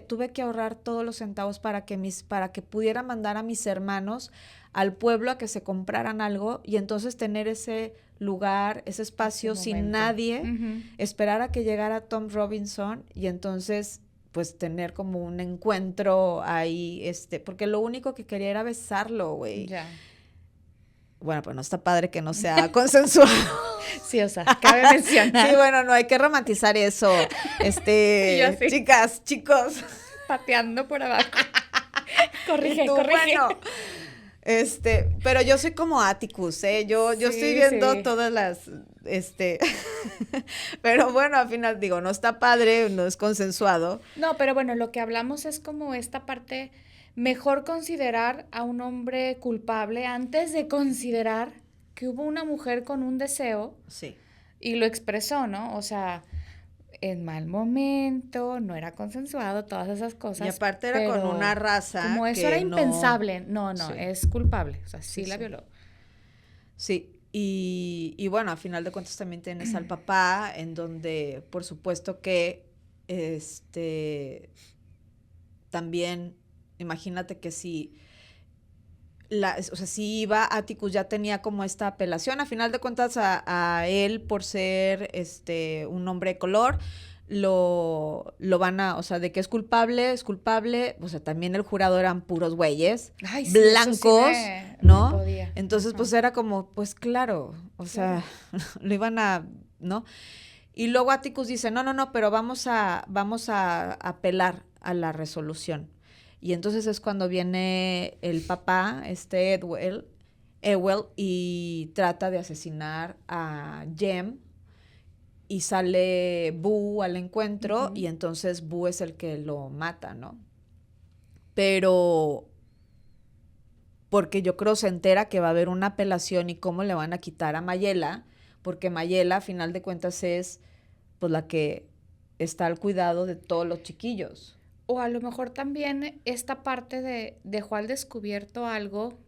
tuve que ahorrar todos los centavos para que pudiera mandar a mis hermanos al pueblo a que se compraran algo y entonces tener ese lugar, ese espacio sin nadie, esperar a que llegara Tom Robinson y entonces pues tener como un encuentro ahí, porque lo único que quería era besarlo, güey. Ya. Bueno, pues no está padre que no sea consensuado. Sí, o sea, cabe mencionar. Sí, bueno, no hay que romantizar eso. Chicas, chicos. Pateando por abajo. Corrige. Bueno, pero yo soy como Atticus, ¿eh? Yo estoy viendo todas las, pero bueno, al final digo, no está padre, no es consensuado. No, pero bueno, lo que hablamos es como esta parte, mejor considerar a un hombre culpable antes de considerar que hubo una mujer con un deseo. Sí. Y lo expresó, ¿no? O sea, en mal momento, no era consensuado, todas esas cosas. Y aparte era con una raza como eso era impensable. No, sí. Es culpable. O sea, sí la violó. Sí, y bueno, a final de cuentas también tienes al papá, en donde, por supuesto que, también, imagínate que si iba Atticus ya tenía como esta apelación, a final de cuentas a él por ser un hombre de color, lo van a, o sea, de que es culpable, o sea, también el jurado eran puros güeyes, blancos, sí ¿no? Podía. Entonces, pues era como, pues claro, o sea, lo iban a, ¿no? Y luego Atticus dice, no, pero vamos a apelar a la resolución. Y entonces es cuando viene el papá, Ewell, y trata de asesinar a Jem, y sale Boo al encuentro, y entonces Boo es el que lo mata, ¿no? Pero porque yo creo se entera que va a haber una apelación y cómo le van a quitar a Mayela, porque Mayela, a final de cuentas, es pues la que está al cuidado de todos los chiquillos. O a lo mejor también esta parte dejó al descubierto algo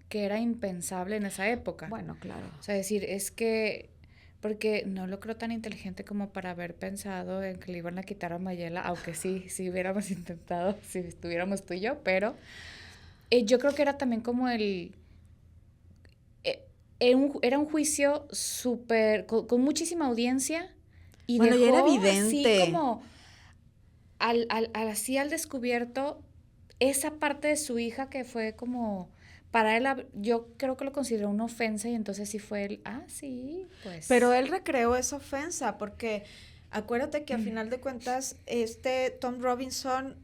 que era impensable en esa época. Bueno, claro. O sea, decir, es que, porque no lo creo tan inteligente como para haber pensado en que le iban a quitar a Mayela, aunque sí hubiéramos intentado, si estuviéramos tú y yo, pero yo creo que era también como era un juicio súper, con muchísima audiencia. Y bueno, dejó y era evidente. Así como al descubierto esa parte de su hija que fue como, para él, yo creo que lo consideró una ofensa y entonces sí fue él, sí, pues. Pero él recreó esa ofensa porque acuérdate que a final de cuentas Tom Robinson,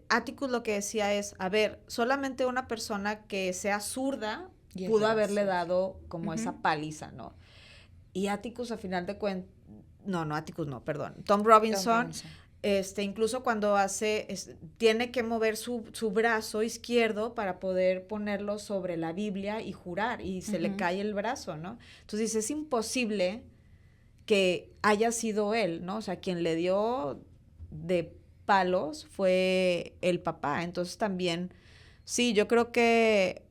Atticus lo que decía es, a ver, solamente una persona que sea zurda pudo haberle dado como esa paliza, ¿no? Y Atticus a final de cuentas, Tom Robinson, incluso cuando tiene que mover su brazo izquierdo para poder ponerlo sobre la Biblia y jurar, y se le cae el brazo, ¿no? Entonces es imposible que haya sido él, ¿no? O sea, quien le dio de palos fue el papá. Entonces también, sí, yo creo que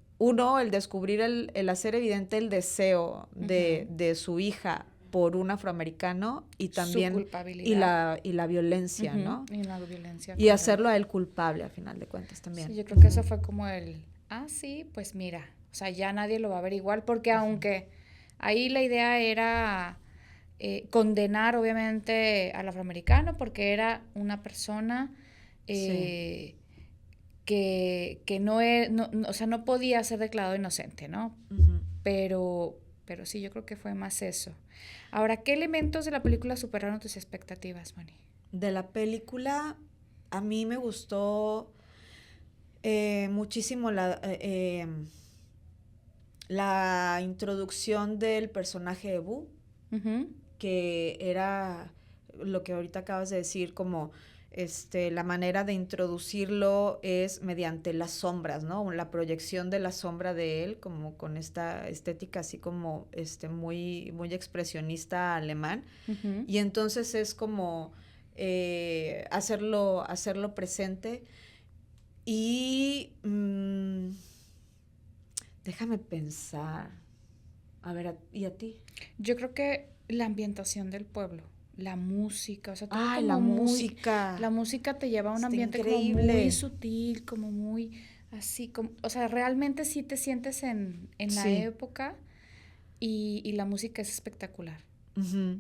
el descubrir, el hacer evidente el deseo de su hija por un afroamericano y también su culpabilidad y la violencia, ¿no? Y la violencia. Y hacerlo a él culpable, a final de cuentas, también. Sí, yo creo que eso fue como sí, pues mira, o sea, ya nadie lo va a ver igual, porque aunque ahí la idea era condenar, obviamente, al afroamericano, porque era una persona que o sea, no podía ser declarado inocente, ¿no? Pero sí, yo creo que fue más eso. Ahora, ¿qué elementos de la película superaron tus expectativas, Moni? De la película, a mí me gustó muchísimo la introducción del personaje de Boo, que era lo que ahorita acabas de decir, como la manera de introducirlo es mediante las sombras, ¿no? La proyección de la sombra de él, como con esta estética así como muy, muy expresionista alemán. Y entonces es como hacerlo presente. Y déjame pensar. A ver, ¿y a ti? Yo creo que la ambientación del pueblo. la música, o sea, todo Ay, como la muy, música. la música te lleva a un Está ambiente como increíble. muy sutil, como muy así, como, o sea, realmente sí te sientes en la Sí. época y la música es espectacular. Ujú.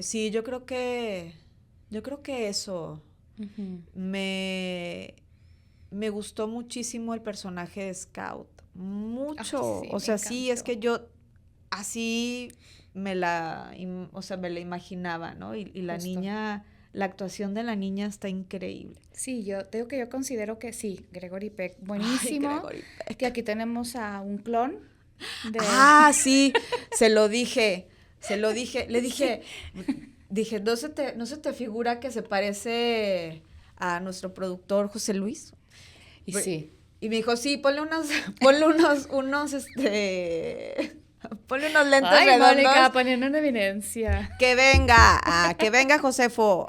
Sí, yo creo que eso Ujú. me, me gustó muchísimo el personaje de Scout, Ay, mucho, sí, o me sea, sí, es encantó. que yo así o sea, me la imaginaba, ¿no? Y la Justo. niña, la actuación de la niña está increíble. Sí, yo te digo que yo considero que sí, Gregory Peck, Ay, buenísimo, Gregory que Peck. aquí tenemos a un clon de... Ah, sí, se lo dije, le Sí. dije, dije, no se te figura que se parece a nuestro productor José Luis? Y sí. Y me dijo, sí, ponle ponle unos lentes Ay, Mónica, redondos, poniendo en evidencia. que venga Josefo,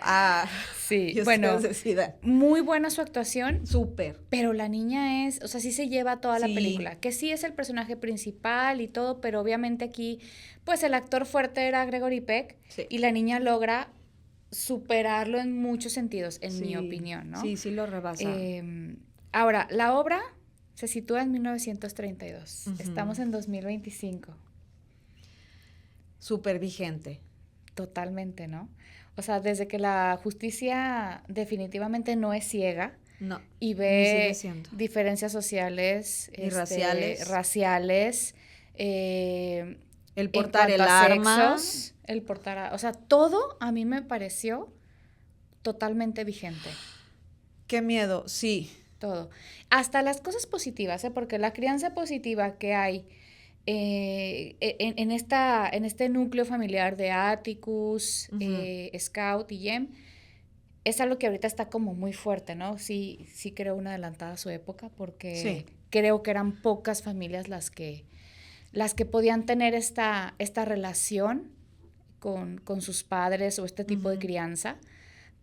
Sí, y ustedes bueno, decidan. muy buena su actuación, Súper, pero la niña es, o sea, sí se lleva toda la sí, película, que sí es el personaje principal y todo, pero obviamente aquí, pues el actor fuerte era Gregory Peck sí, y la niña logra superarlo en muchos sentidos, en mi sí, opinión, ¿no? sí, sí lo rebasa. Eh, ahora, la obra se sitúa en 1932, Ujú. estamos en 2025. Súper vigente. Totalmente, ¿no? O sea, desde que la justicia definitivamente no es ciega No, y ni sigue ve siendo. diferencias sociales, Y raciales. raciales, eh, El en portar cuanto el a arma. sexos, el portar, o sea, todo a mí me pareció totalmente vigente. Qué miedo, sí. Todo. Hasta las cosas positivas, ¿eh? Porque la crianza positiva que hay en este núcleo familiar de Atticus, Ujú. Scout y Jem, es algo que ahorita está como muy fuerte, ¿no? Sí, sí creo una adelantada a su época, Sí. porque creo que eran pocas familias las que podían tener esta relación con sus padres o este tipo de Ujú. crianza,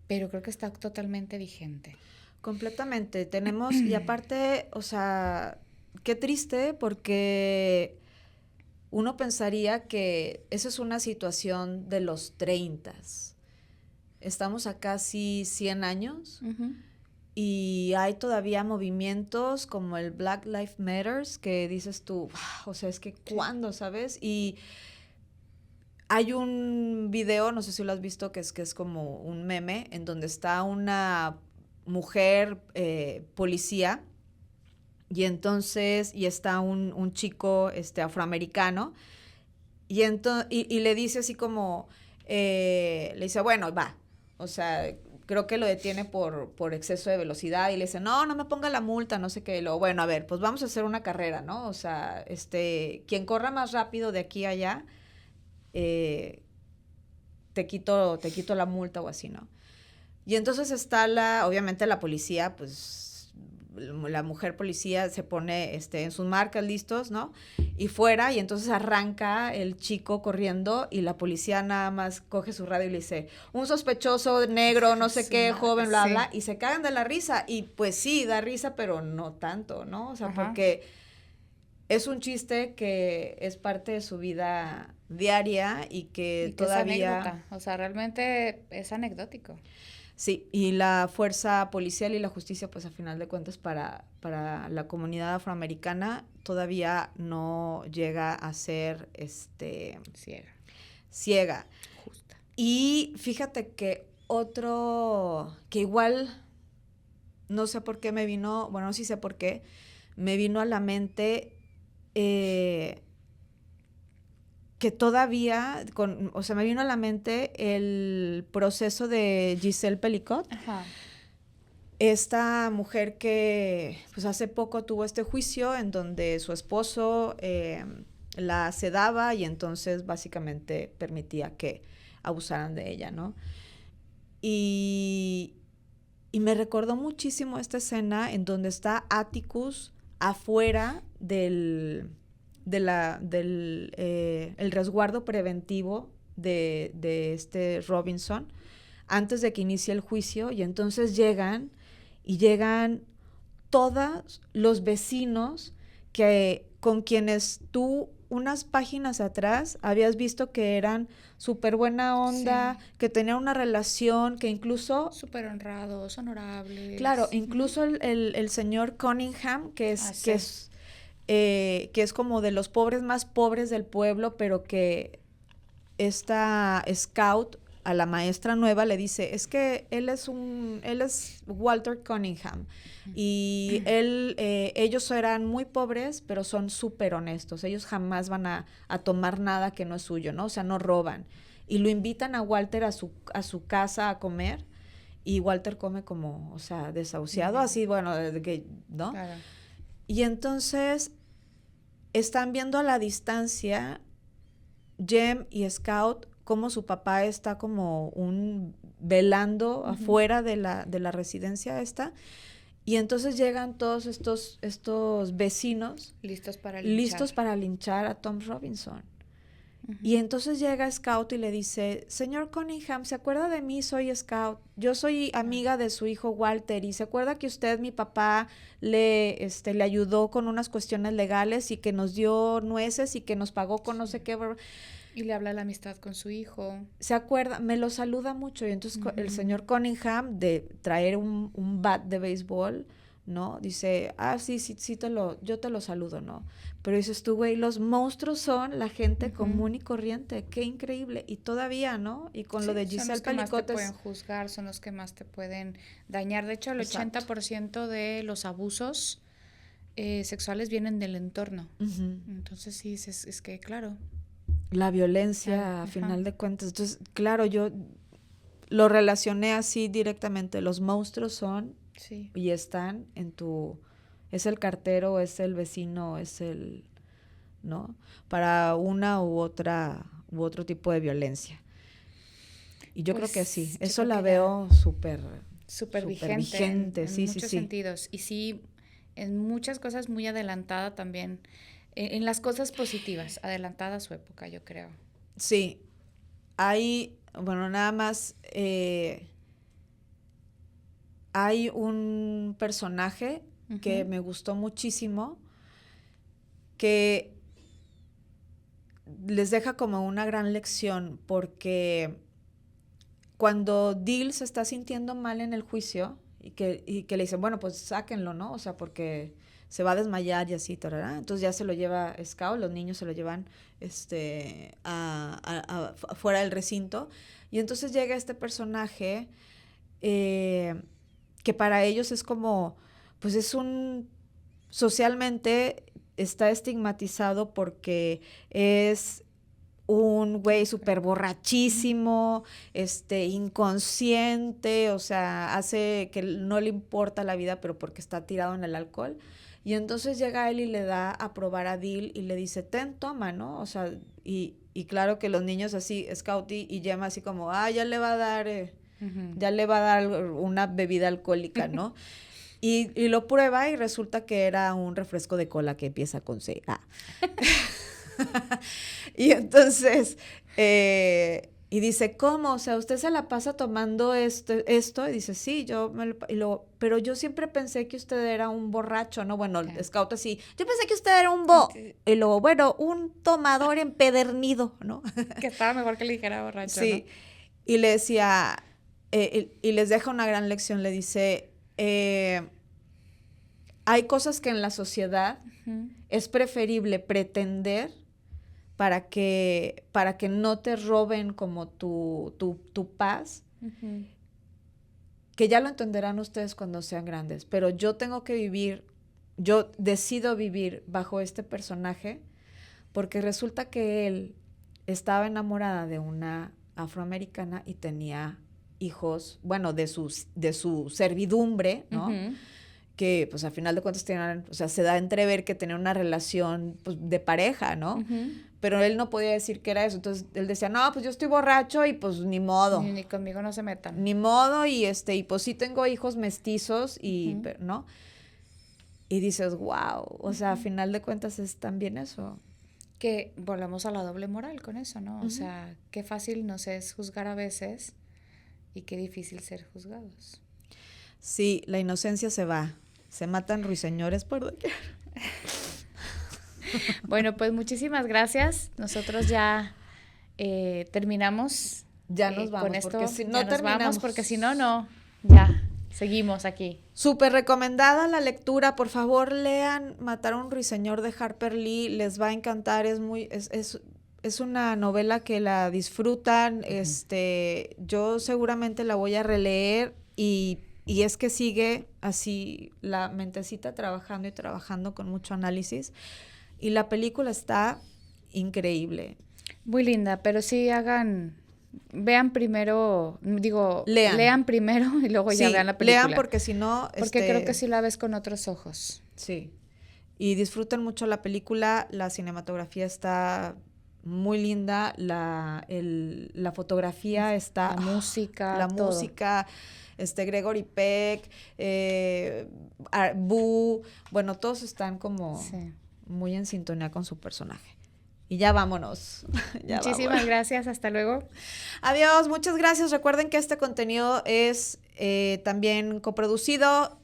pero creo que está totalmente vigente. Completamente. Tenemos, y aparte, o sea, qué triste porque uno pensaría que esa es una situación de los 30. Estamos a casi 100 años Ujú. y hay todavía movimientos como el Black Lives Matters que dices tú, "Wow, o sea, es que Sí. ¿cuándo, sabes?" Y hay un video, no sé si lo has visto, que es como un meme, en donde está una mujer policía y está un chico afroamericano y le dice así como, le dice, bueno, va, o sea, creo que lo detiene por exceso de velocidad y le dice, no, no me ponga la multa, no sé qué, y luego, bueno, a ver, pues vamos a hacer una carrera, ¿no? O sea, quien corra más rápido de aquí a allá, eh, te quito la multa o así, ¿no? Y entonces está obviamente la policía, pues la mujer policía se pone en sus marcas listos, ¿no? Y fuera, y entonces arranca el chico corriendo y la policía nada más coge su radio y le dice, un sospechoso negro, no sé qué, joven, bla, bla, Sí. y se cagan de la risa. Y pues sí, da risa, pero no tanto, ¿no? O sea, Ajá. porque es un chiste que es parte de su vida diaria y que Y que es todavía... anécdota, o sea, realmente es anecdótico. Sí, y la fuerza policial y la justicia, pues a final de cuentas para la comunidad afroamericana todavía no llega a ser Ciega, ciega. justa. Y fíjate que otro que igual no sé por qué me vino, bueno, sí sé por qué, me vino a la mente que todavía, o sea, me vino a la mente el proceso de Giselle Pelicot. Ajá. Esta mujer que pues hace poco tuvo este juicio en donde su esposo la sedaba y entonces básicamente permitía que abusaran de ella, ¿no? Y, y me recordó muchísimo esta escena en donde está Atticus afuera el resguardo preventivo de este Robinson antes de que inicie el juicio y entonces llegan todos los vecinos con quienes tú unas páginas atrás habías visto que eran súper buena onda, que tenían una relación, que incluso... Súper honrados, honorables. Claro, incluso el señor Cunningham, que es como de los pobres más pobres del pueblo, pero que esta Scout a la maestra nueva le dice, es que él es Walter Cunningham y ellos eran muy pobres, pero son súper honestos, ellos jamás van a tomar nada que no es suyo, ¿no? O sea, no roban. Y lo invitan a Walter a su casa a comer, y Walter come como, o sea, desahuciado, así, bueno, ¿no? Claro. Y entonces están viendo a la distancia Jem y Scout como su papá está como velando afuera de la residencia esta, y entonces llegan todos estos vecinos listos para linchar a Tom Robinson. Y entonces llega Scout y le dice, señor Cunningham, ¿se acuerda de mí? Soy Scout, yo soy amiga de su hijo Walter, y se acuerda que usted, mi papá, le ayudó con unas cuestiones legales y que nos dio nueces y que nos pagó con no sé qué. Y le habla de la amistad con su hijo. Se acuerda, me lo saluda mucho. Y entonces el señor Cunningham, de traer un bat de béisbol, ¿no? Dice, sí, yo te lo saludo, ¿no? Pero dices tú, güey, los monstruos son la gente común y corriente. Qué increíble. Y todavía, ¿no? Y con lo de Giselle Palicotes. Son los que más te pueden juzgar, son los que más te pueden dañar. De hecho, el 80% de los abusos sexuales vienen del entorno. Entonces, sí, es que, claro. La violencia, a final de cuentas. Entonces, claro, yo lo relacioné así directamente. Los monstruos son y están en es el cartero, es el vecino, es ¿no? Para una u otro tipo de violencia. Y yo creo que sí, eso la veo súper vigente. En muchos sentidos. Y sí, en muchas cosas muy adelantada también. En las cosas positivas, adelantada a su época, yo creo. Sí, hay, bueno, nada más, hay un personaje que me gustó muchísimo, que les deja como una gran lección, porque cuando Dil se está sintiendo mal en el juicio, y que le dicen, bueno, pues sáquenlo, ¿no? O sea, porque se va a desmayar y así, tarará. Entonces ya se lo lleva Scout, los niños se lo llevan fuera del recinto, y entonces llega este personaje que para ellos es como, pues socialmente está estigmatizado porque es un güey súper borrachísimo, inconsciente, o sea, hace que no le importa la vida, pero porque está tirado en el alcohol. Y entonces llega él y le da a probar a Dil y le dice, toma, ¿no? O sea, y claro que los niños así, Scout y Gemma así como, ya le va a dar, ya le va a dar una bebida alcohólica, ¿no? Y lo prueba y resulta que era un refresco de cola que empieza con C. Y entonces, y dice, ¿cómo? O sea, ¿usted se la pasa tomando esto? Y dice, sí, pero yo siempre pensé que usted era un borracho, ¿no? Bueno, el Scout así, yo pensé que usted era y luego, bueno, un tomador empedernido, ¿no? Que estaba mejor que le dijera borracho, sí, ¿no? Y le decía, y les deja una gran lección, le dice, hay cosas que en la sociedad es preferible pretender para que no te roben como tu paz, que ya lo entenderán ustedes cuando sean grandes, pero yo decido vivir bajo este personaje porque resulta que él estaba enamorada de una afroamericana y tenía hijos, bueno, de su servidumbre, ¿no? Que pues a final de cuentas se da a entrever que tenían una relación pues, de pareja, ¿no? Pero él no podía decir que era eso, entonces él decía, no, pues yo estoy borracho y pues ni modo. Ni conmigo no se metan. Ni modo, y pues sí tengo hijos mestizos, ¿no? Y dices, wow, o sea, a final de cuentas es también eso. Que volvemos a la doble moral con eso, ¿no? O sea, qué fácil nos es juzgar a veces y qué difícil ser juzgados. Sí, la inocencia se va. Se matan ruiseñores por doquier. Bueno, pues muchísimas gracias. Nosotros ya terminamos. Ya nos vamos, con esto, porque si no ya nos terminamos. vamos, porque si no, no. Ya, seguimos aquí. Súper recomendada la lectura, por favor lean Matar a un ruiseñor de Harper Lee, les va a encantar, es una novela que la disfrutan, yo seguramente la voy a releer y es que sigue así la mentecita trabajando y trabajando con mucho análisis y la película está increíble. Muy linda, pero sí vean primero, lean primero y luego ya vean la película. Lean porque si no... Porque creo que sí la ves con otros ojos. Sí, y disfruten mucho la película, la cinematografía está muy linda, la fotografía está... La música, la todo. música, Gregory Peck, Boo, bueno, todos están como muy en sintonía con su personaje. Y ya vámonos. Muchísimas gracias, hasta luego. Adiós, muchas gracias. Recuerden que este contenido es también producido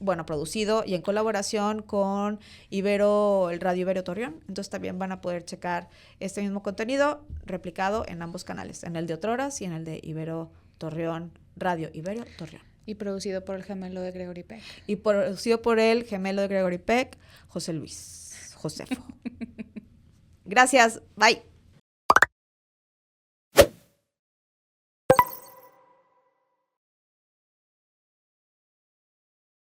y en colaboración con el Radio Ibero Torreón. Entonces también van a poder checar este mismo contenido replicado en ambos canales, en el de Otroras y en el de Ibero Torreón, Radio Ibero Torreón. Y producido por el gemelo de Gregory Peck. Y producido por el gemelo de Gregory Peck, José Luis Josefo. Gracias, bye.